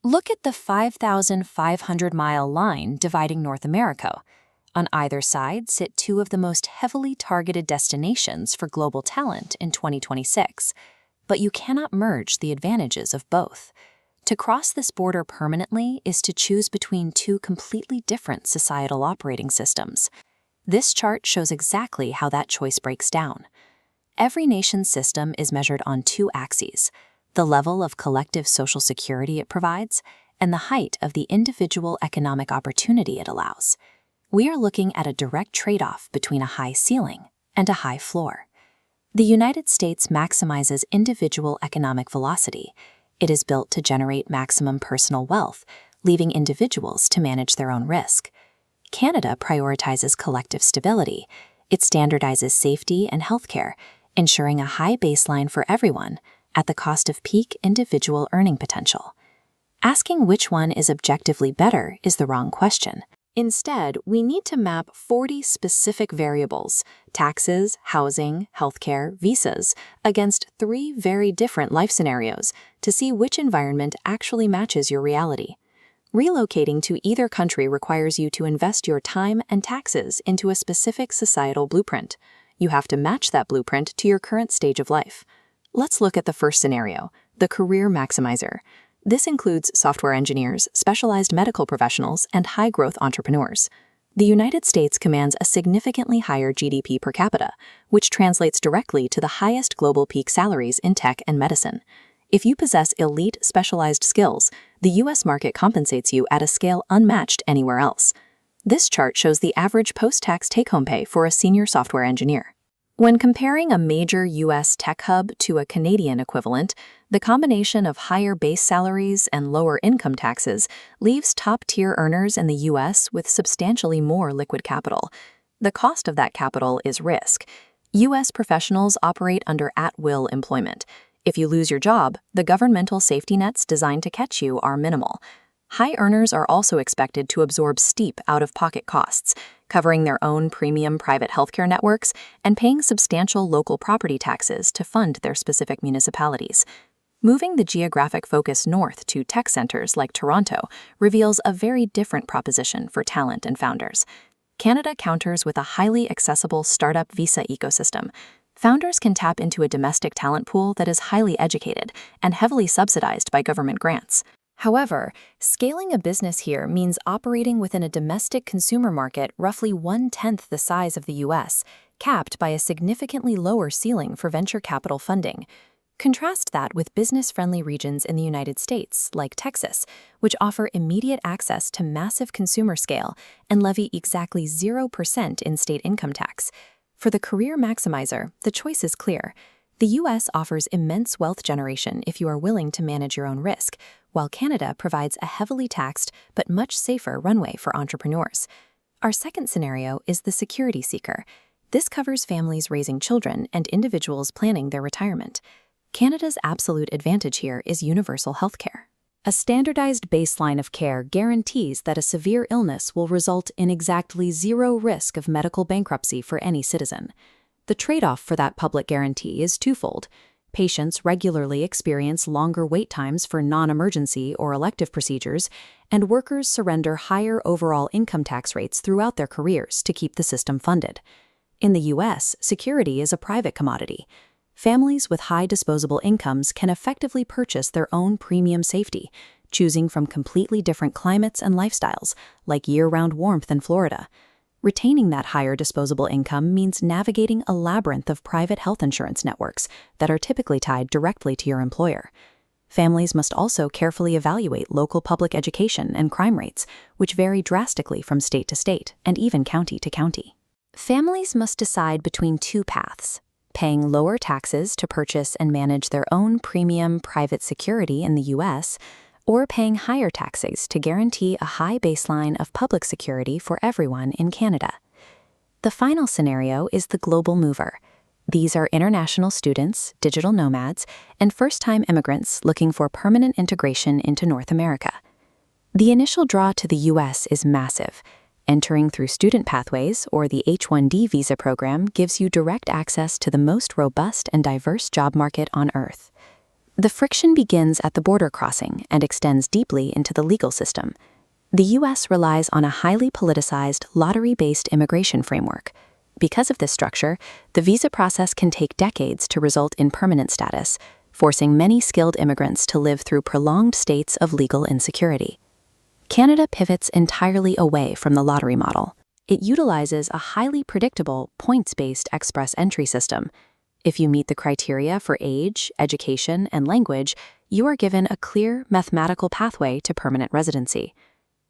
Look at the 5,500-mile line dividing North America. On either side sit two of the most heavily targeted destinations for global talent in 2026. But you cannot merge the advantages of both. To cross this border permanently is to choose between two completely different societal operating systems. This chart shows exactly how that choice breaks down. Every nation's system is measured on two axes: the level of collective social security it provides and the height of the individual economic opportunity it allows. We are looking at a direct trade-off between a high ceiling and a high floor. The United States maximizes individual economic velocity. It is built to generate maximum personal wealth, leaving individuals to manage their own risk. Canada prioritizes collective stability. It standardizes safety and healthcare, ensuring a high baseline for everyone at the cost of peak individual earning potential. Asking which one is objectively better is the wrong question. Instead, we need to map 40 specific variables, taxes, housing, healthcare, visas, against 3 very different life scenarios to see which environment actually matches your reality. Relocating to either country requires you to invest your time and taxes into a specific societal blueprint. You have to match that blueprint to your current stage of life. Let's look at the first scenario, the career maximizer. This includes software engineers, specialized medical professionals, and high-growth entrepreneurs. The United States commands a significantly higher GDP per capita, which translates directly to the highest global peak salaries in tech and medicine. If you possess elite specialized skills, the U.S. market compensates you at a scale unmatched anywhere else. This chart shows the average post-tax take-home pay for a senior software engineer. When comparing a major U.S. tech hub to a Canadian equivalent, the combination of higher base salaries and lower income taxes leaves top-tier earners in the U.S. with substantially more liquid capital. The cost of that capital is risk. U.S. professionals operate under at-will employment. If you lose your job, the governmental safety nets designed to catch you are minimal. High earners are also expected to absorb steep out-of-pocket costs, covering their own premium private healthcare networks and paying substantial local property taxes to fund their specific municipalities. Moving the geographic focus north to tech centers like Toronto reveals a very different proposition for talent and founders. Canada counters with a highly accessible startup visa ecosystem. Founders can tap into a domestic talent pool that is highly educated and heavily subsidized by government grants. However, scaling a business here means operating within a domestic consumer market roughly 1/10 the size of the U.S., capped by a significantly lower ceiling for venture capital funding. Contrast that with business-friendly regions in the United States, like Texas, which offer immediate access to massive consumer scale and levy exactly 0% in state income tax. For the career maximizer, the choice is clear. The U.S. offers immense wealth generation if you are willing to manage your own risk, while Canada provides a heavily taxed but much safer runway for entrepreneurs. Our second scenario is the security seeker. This covers families raising children and individuals planning their retirement. Canada's absolute advantage here is universal healthcare. A standardized baseline of care guarantees that a severe illness will result in exactly zero risk of medical bankruptcy for any citizen. The trade-off for that public guarantee is twofold. Patients regularly experience longer wait times for non-emergency or elective procedures, and workers surrender higher overall income tax rates throughout their careers to keep the system funded. In the U.S., security is a private commodity. Families with high disposable incomes can effectively purchase their own premium safety, choosing from completely different climates and lifestyles, like year-round warmth in Florida. Retaining that higher disposable income means navigating a labyrinth of private health insurance networks that are typically tied directly to your employer. Families must also carefully evaluate local public education and crime rates, which vary drastically from state to state and even county to county. Families must decide between two paths: paying lower taxes to purchase and manage their own premium private security in the U.S., or paying higher taxes to guarantee a high baseline of public security for everyone in Canada. The final scenario is the global mover. These are international students, digital nomads, and first-time immigrants looking for permanent integration into North America. The initial draw to the U.S. is massive. Entering through student pathways or the H-1B visa program gives you direct access to the most robust and diverse job market on Earth. The friction begins at the border crossing and extends deeply into the legal system. The U.S. relies on a highly politicized, lottery-based immigration framework. Because of this structure, the visa process can take decades to result in permanent status, forcing many skilled immigrants to live through prolonged states of legal insecurity. Canada pivots entirely away from the lottery model. It utilizes a highly predictable, points-based express entry system. If you meet the criteria for age, education, and language, you are given a clear mathematical pathway to permanent residency.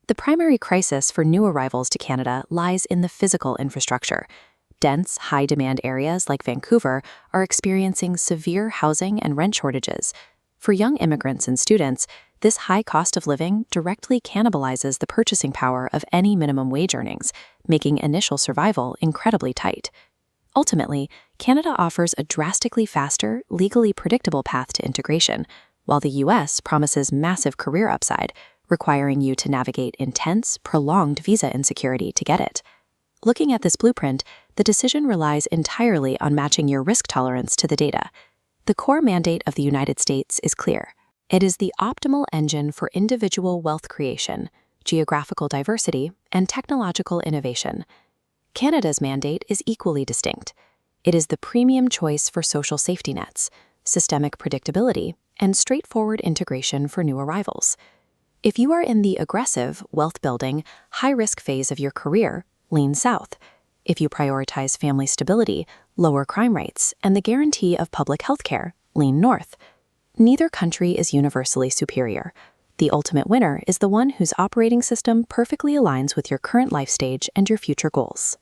The primary crisis for new arrivals to Canada lies in the physical infrastructure. Dense, high-demand areas like Vancouver are experiencing severe housing and rent shortages. For young immigrants and students, this high cost of living directly cannibalizes the purchasing power of any minimum wage earnings, making initial survival incredibly tight. Ultimately, Canada offers a drastically faster, legally predictable path to integration, while the U.S. promises massive career upside, requiring you to navigate intense, prolonged visa insecurity to get it. Looking at this blueprint, the decision relies entirely on matching your risk tolerance to the data. The core mandate of the United States is clear. It is the optimal engine for individual wealth creation, geographical diversity, and technological innovation. Canada's mandate is equally distinct. It is the premium choice for social safety nets, systemic predictability, and straightforward integration for new arrivals. If you are in the aggressive, wealth-building, high-risk phase of your career, lean south. If you prioritize family stability, lower crime rates, and the guarantee of public health care, lean north. Neither country is universally superior. The ultimate winner is the one whose operating system perfectly aligns with your current life stage and your future goals.